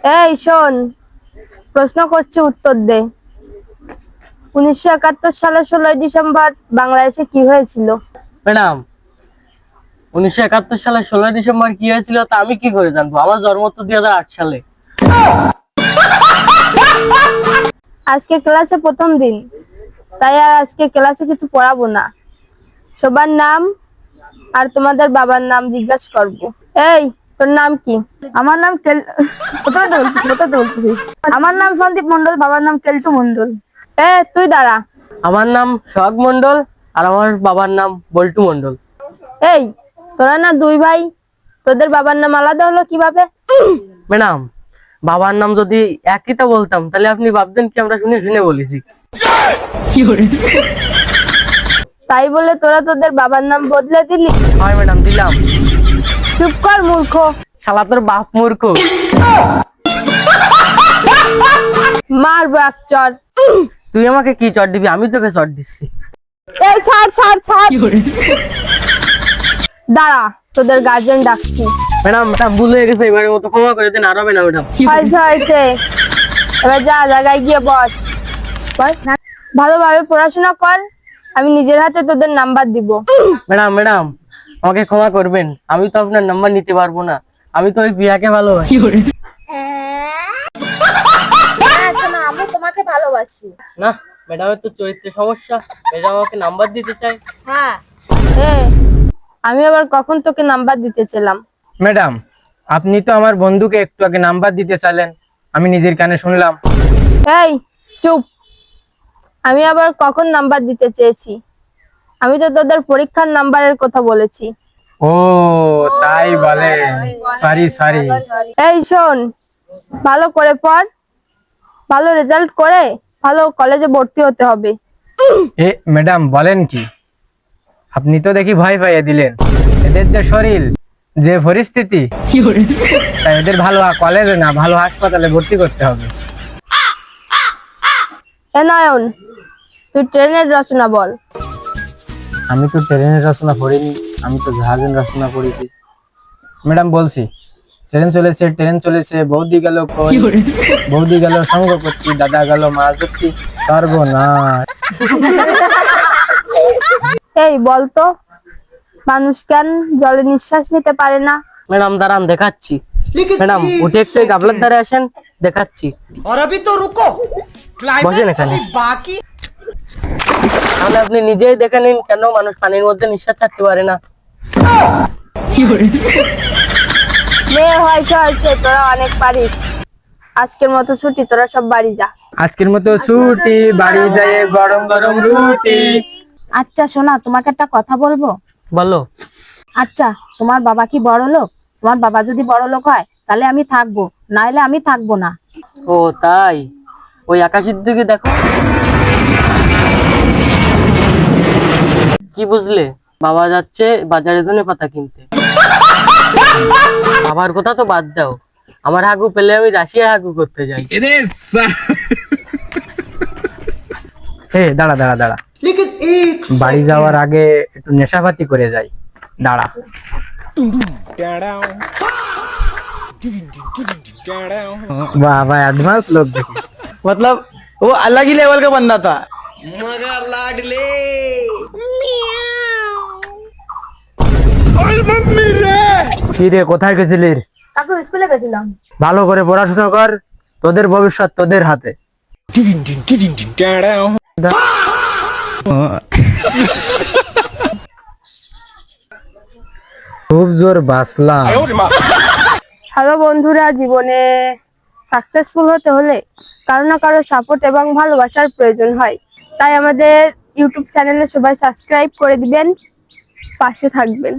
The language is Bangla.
এই শোন, প্রশ্ন করছি, উত্তর দে। 1971 সালের 16ই ডিসেম্বর বাংলাদেশে কি হয়েছিল? ম্যাডাম, 1971 সালের 16 ডিসেম্বর কি হয়েছিল তা আমি কি করে জানবো? আমার জন্ম তো 2008 সালে। আজকে ক্লাসে প্রথম দিন, তাই আর আজকে ক্লাসে কিছু পড়াবো না। সবার নাম আর তোমাদের বাবার নাম জিজ্ঞাসা করবো। এই, তোর নাম কি? আমার নাম আমার নাম সন্দীপ মন্ডল, বাবার নাম কেলটু মন্ডল। তুই দাঁড়া। আমার নাম সোহাগ মন্ডল আর আমার বাবার নাম বল্টু মন্ডল। এই, তোরা না দুই ভাই, তোদের বাবার নাম আলাদা হলো কিভাবে? ম্যাডাম, বাবার নাম যদি একই তা বলতাম তাহলে আপনি ভাবতেন কি আমরা শুনে শুনে বলেছি। তাই বলে তোরা তোদের বাবার নাম বদলে দিলি? হয় ম্যাডাম, দিলাম। চুপ কর মূর্খ। শালা তোর বাপ মূর্খ। মারবো এক চড়। তুই আমাকে কি চট দিবি? আমি তোকে চট দিচ্ছি। এই ছাড় ছাড় ছাড়। দাঁড়া, তোদের গার্জেন ডাকছি। ম্যাডাম, ভুল হয়ে গেছে, এবারের মতো ক্ষমা করে দেন, আর হবে না ম্যাডাম। হয়েছে হয়েছে, এবার যা জায়গায় গিয়ে বস। ভালোভাবে পড়াশোনা কর, আমি নিজের হাতে তোদের নাম্বার দিব। ম্যাডাম, আমাকে ক্ষমা করবেন, আমি তো আপনার নাম্বার নিতে পারবো না। আমি তো ওই প্রিয়াকে ভালোবাসি। আমি তোমাকে ভালোবাসি। না, ম্যাডামের তো চরিত্রের সমস্যা, ম্যাডাম আমাকে নাম্বার দিতে চাই। হ্যাঁ, আমি আবার কখন তোকে নাম্বার দিতে চাইলাম? ম্যাডাম, আপনি তো আমার বন্ধুকে একটু আগে নাম্বার দিতে চাইলেন, আমি নিজের কানে শুনলাম। এই চুপ, আমি আবার কখন নাম্বার দিতে চেয়েছি? আমি তো তোদের পরীক্ষার নাম্বারের কথা বলেছি। ও তাই বলে, সরি সরি। এই শোন, ভালো করে পড়, ভালো রেজাল্ট করে ভালো কলেজে ভর্তি হতে হবে। ম্যাডাম বলেন কি? আপনি তো দেখি ভয় পাইয়ে দিলেন। এদের যে শরীর, যে পরিস্থিতি, তাই এদের ভালো কলেজে না, ভালো হাসপাতালে ভর্তি করতে হবে। নয়ন, তুই ট্রেনের রচনা বল। আমি তো ট্রেনের রচনা পড়িনি, আমি তো জাহাজের রচনা পড়েছি। ম্যাডাম বলছি, ট্রেন চলেছে, বৌদি গেল কই, বৌদি গেল সঙ্গ করতে, দাদা গেল মাছ ধরতে, সর্বনাশ। এই বলতো, মানুষ কেন জলে নিঃশ্বাস নিতে পারে না? ম্যাডাম দাঁড়ান, দেখাচ্ছি। ম্যাডাম, উঠে একটু গাবলার ধারে আসেন, দেখাচ্ছি। বসেন এখানে। তাহলে আপনি নিজেই দেখে নিন কেন মানুষ পানির মধ্যে নিঃশ্বাস ছাড়তে পারে না। মেয়ে হয়েছে হয়েছে, তোরা অনেক পারিস। আজকের মতো ছুটি, তোরা সব বাড়ি যা। আজকের মতো ছুটি, বাড়ি যায় গরম গরম রুটি। আচ্ছা শোনা, তোমাকে একটা কথা বলবো। বলো। আচ্ছা, তোমার বাবা কি বড় লোক? তোমার বাবা যদি বড় লোক হয় তাহলে আমি থাকবো, নাইলে আমি থাকবো না। ও তাই? ওই আকাশের দিকে দেখো। কি বুঝলে? বাবা যাচ্ছে বাজারে ধনে পাতা কিনতে। বাবার কথা তো বাদ দাও, আমার হাগু পেলে আমি রাশিয়া হাগু করতে যাই। দাঁড়া দাঁড়া দাঁড়া, বাড়ি যাওয়ার আগে একটু নেশাপাতি করে যাই। দাঁড়া। বাবা অ্যাডভান্স লোক দেখি। मतलब वो अलग ही लेवल का बंदा था। কি রে, কোথায় গেছিলিস? কাকু, স্কুলে গেছিলাম। ভালো করে পড়াশোনা কর, তোদের ভবিষ্যৎ তোদের হাতে। খুব জোর বাসলাম। হ্যালো বন্ধুরা, জীবনে সাকসেসফুল হতে হলে কারো না কারো সাপোর্ট এবং ভালোবাসার প্রয়োজন হয়। তাই আমাদের ইউটিউব চ্যানেলে সবাই সাবস্ক্রাইব করে দিবেন, পাশে থাকবেন।